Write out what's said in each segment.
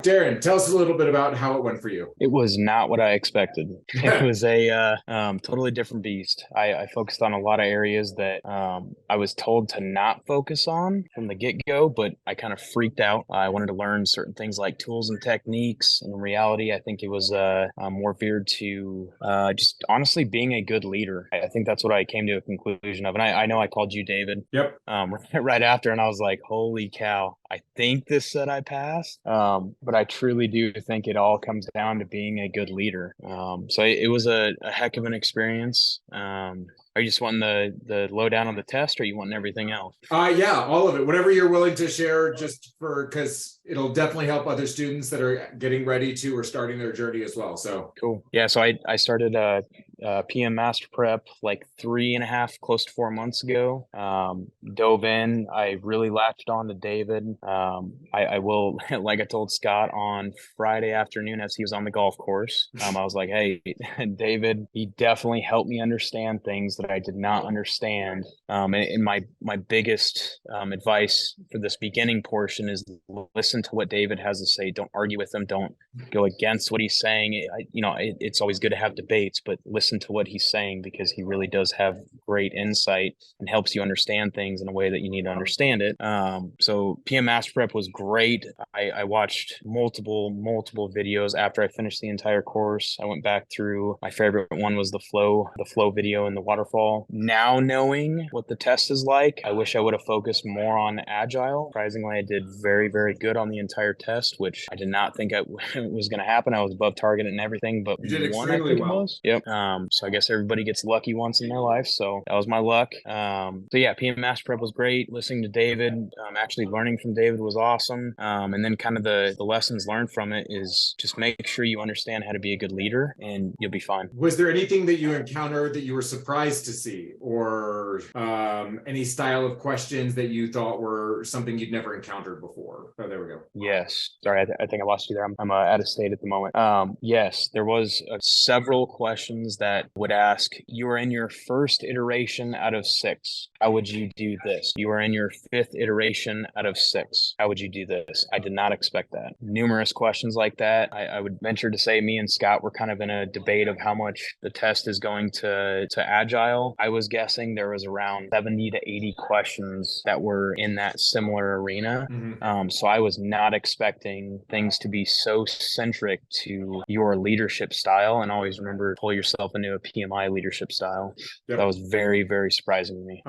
Darryn, tell us a little bit about how it went for you. It was not what I expected. It was a totally different beast. I focused on a lot of areas that I was told to not focus on from the get-go, but I kind of freaked out. I wanted to learn certain things like tools and techniques. And in reality, I think it was more veered to just honestly being a good leader. I think that's what I came to a conclusion of. And I know I called you David Yep. right after, and I was like, holy cow. I think this said I passed, but I truly do think it all comes down to being a good leader. So it was a heck of an experience. Are you just wanting the lowdown on the test, or you wanting everything else? Yeah, all of it. Whatever you're willing to share, just for because it'll definitely help other students that are getting ready to or starting their journey as well. So Cool. Yeah, so I started PM Master Prep like 3.5, close to 4 months ago. Dove in. I really latched on to David. I will, like I told Scott on Friday afternoon as he was on the golf course, I was like, hey, David, he definitely helped me understand things that I did not understand. And my biggest advice for this beginning portion is listen to what David has to say. Don't argue with him. Don't go against what he's saying. It's always good to have debates, but listen to what he's saying because he really does have great insight and helps you understand things in a way that you need to understand it. So PM Master Prep was great. I watched multiple videos after I finished the entire course. I went back through. My favorite one was the flow video and the waterfall. Now knowing what the test is like, I wish I would have focused more on agile. Surprisingly, I did very good on the entire test, which I did not think it was going to happen. I was above target and everything, but you did one, I extremely think it well. was. Yep. So I guess everybody gets lucky once in their life. So that was my luck. So yeah, PM Master Prep was great. Listening to David, actually learning from David was awesome. And then kind of the lessons learned from it is just make sure you understand how to be a good leader and you'll be fine. Was there anything that you encountered that you were surprised to see, or any style of questions that you thought were something you'd never encountered before? Oh, there we go. Yes. Sorry, I think I lost you there. I'm out of state at the moment. Yes, there was several questions that would ask, you are in your first iteration out of 6. How would you do this? You are in your 5th iteration out of 6. How would you do this? I did not expect that. Numerous questions like that. I would venture to say me and Scott were kind of in a debate of how much the test is going to agile. I was guessing there was around 70 to 80 questions that were in that similar arena. Mm-hmm. So I was not expecting things to be so centric to your leadership style. And always remember, pull yourself into a PMI leadership style. Yep. That was very surprising to me.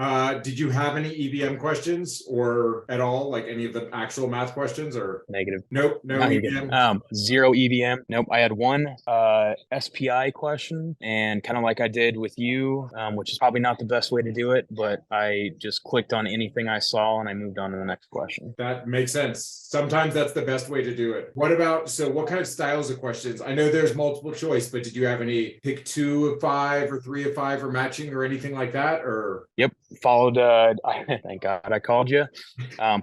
Did you have any EBM questions or at all, like any of the actual math questions or? Negative. Nope, no EBM. Zero EBM. Nope. I had one SPI question, and kind of like I did with you, which is probably not the best way to do it, but I just clicked on anything I saw and I moved on to the next question. That makes sense. Sometimes that's the best way to do it. What kind of styles of questions? I know there's multiple choice, but did you have any pick 2 of 5 or 3 of 5 or matching or anything like that? Or Yep. Followed thank God I called you.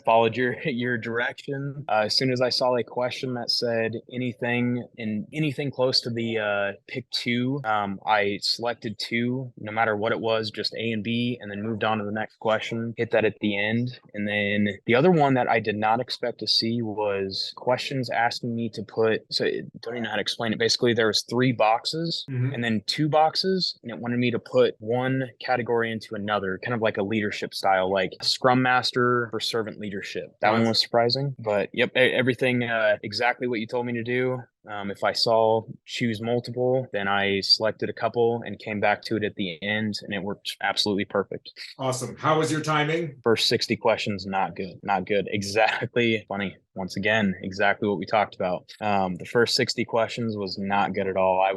Followed your direction. As soon as I saw a question that said anything close to the pick 2, I selected 2, no matter what it was, just A and B, and then moved on to the next question. Hit that at the end. And then the other one that I did not expect to see was questions asking me to put, so I don't even know how to explain it. Basically, there was 3 boxes and then 2 boxes, and it wanted me to put one category into another, kind of like a leadership style, like Scrum Master for servant leadership. That one was surprising, but yep, everything exactly what you told me to do. If I saw choose multiple, then I selected a couple and came back to it at the end, and it worked absolutely perfect. Awesome. How was your timing? First 60 questions, not good. Not good. Exactly. Funny. Once again, exactly what we talked about. The first 60 questions was not good at all. I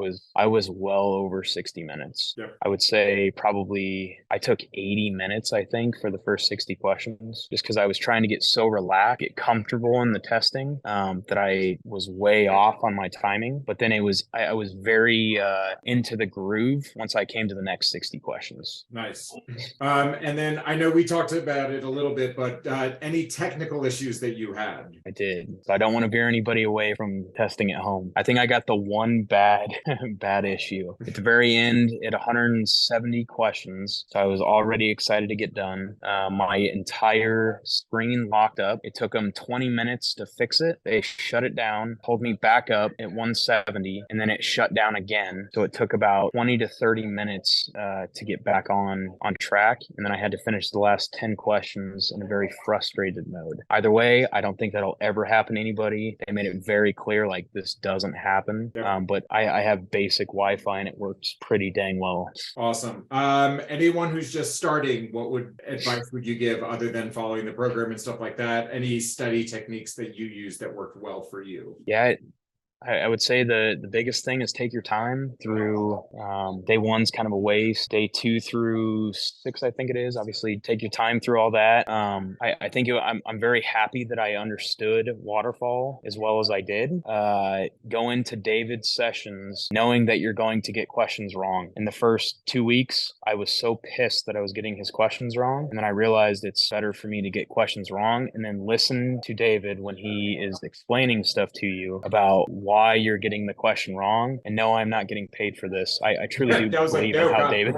was well over 60 minutes. Yep. I would say probably I took 80 minutes, I think, for the first 60 questions, just because I was trying to get so relaxed, get comfortable in the testing, that I was way off on my timing. But then I was very into the groove once I came to the next 60 questions. Nice. And then I know we talked about it a little bit, but any technical issues that you had? I did. So I don't want to veer anybody away from testing at home. I think I got the one bad bad issue. At the very end, at 170 questions, so I was already excited to get done. My entire screen locked up. It took them 20 minutes to fix it. They shut it down, pulled me back up at 170, and then it shut down again. So it took about 20 to 30 minutes to get back on track. And then I had to finish the last 10 questions in a very frustrated mode. Either way, I don't think that'll ever happen to anybody. They made it very clear, like, this doesn't happen. Yep. But I have basic Wi-Fi and it works pretty dang well. Awesome. Anyone who's just starting, what advice would you give other than following the program and stuff like that? Any study techniques that you use that worked well for you? Yeah, I would say the biggest thing is take your time through day one's kind of a waste. Day 2 through 6, I think it is. Obviously, take your time through all that. I think I'm very happy that I understood waterfall as well as I did. Go into David's sessions knowing that you're going to get questions wrong. In the first 2 weeks, I was so pissed that I was getting his questions wrong. And then I realized it's better for me to get questions wrong and then listen to David when he is explaining stuff to you about why you're getting the question wrong. And no, I'm not getting paid for this. I truly do believe in how David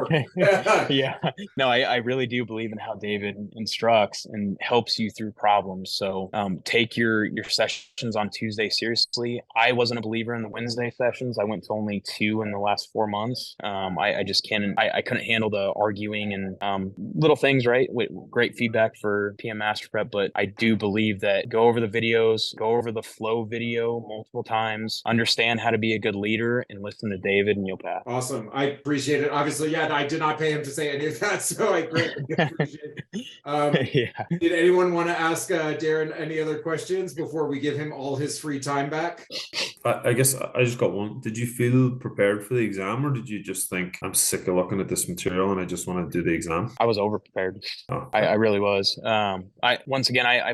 yeah, no, I really do believe in how David instructs and helps you through problems. So take your sessions on Tuesday seriously. I wasn't a believer in the Wednesday sessions. I went to only 2 in the last 4 months. I just can't, I couldn't handle the arguing and little things, right? With great feedback for PM Master Prep, but I do believe that go over the videos, go over the flow video multiple times, understand how to be a good leader, and listen to David, and you'll pass. Awesome. I appreciate it. Obviously, yeah, I did not pay him to say any of that, so I greatly appreciate it. Yeah. Did anyone want to ask Darryn any other questions before we give him all his free time back? I guess I just got one. Did you feel prepared for the exam, or did you just think, I'm sick of looking at this material and I just want to do the exam? I was over prepared. Oh, I really was. I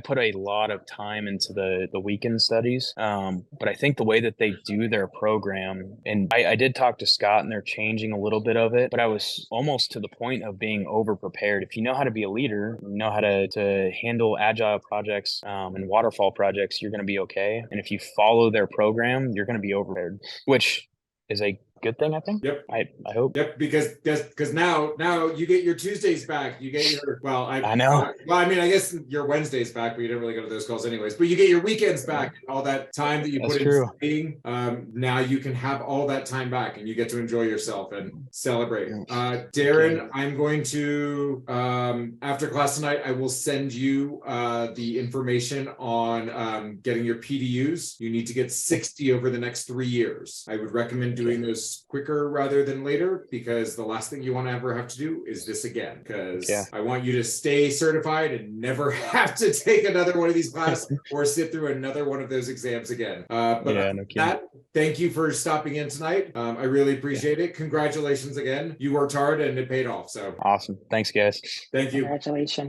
put a lot of time into the weekend studies, but I think the way that they do their program, and I did talk to Scott, and they're changing a little bit of it, but I was almost to the point of being over prepared. If you know how to be a leader, you know how to handle agile projects and waterfall projects, you're going to be okay. And if you follow their program, you're going to be over prepared, which is a good thing, I think. Yep. I hope. Yep, because now you get your Tuesdays back. You get your I know. Well, I mean, I guess your Wednesdays back, but you didn't really go to those calls anyways. But you get your weekends back. All that time that you put into studying. Now you can have all that time back, and you get to enjoy yourself and celebrate. Darryn, I'm going to after class tonight, I will send you the information on getting your PDUs. You need to get 60 over the next 3 years. I would recommend doing those quicker rather than later, because the last thing you want to ever have to do is this again, because I want you to stay certified and never have to take another one of these classes or sit through another one of those exams again. Thank you for stopping in tonight. I really appreciate it. Congratulations again. You worked hard and it paid off. So awesome. Thanks, guys. Thank you. Congratulations.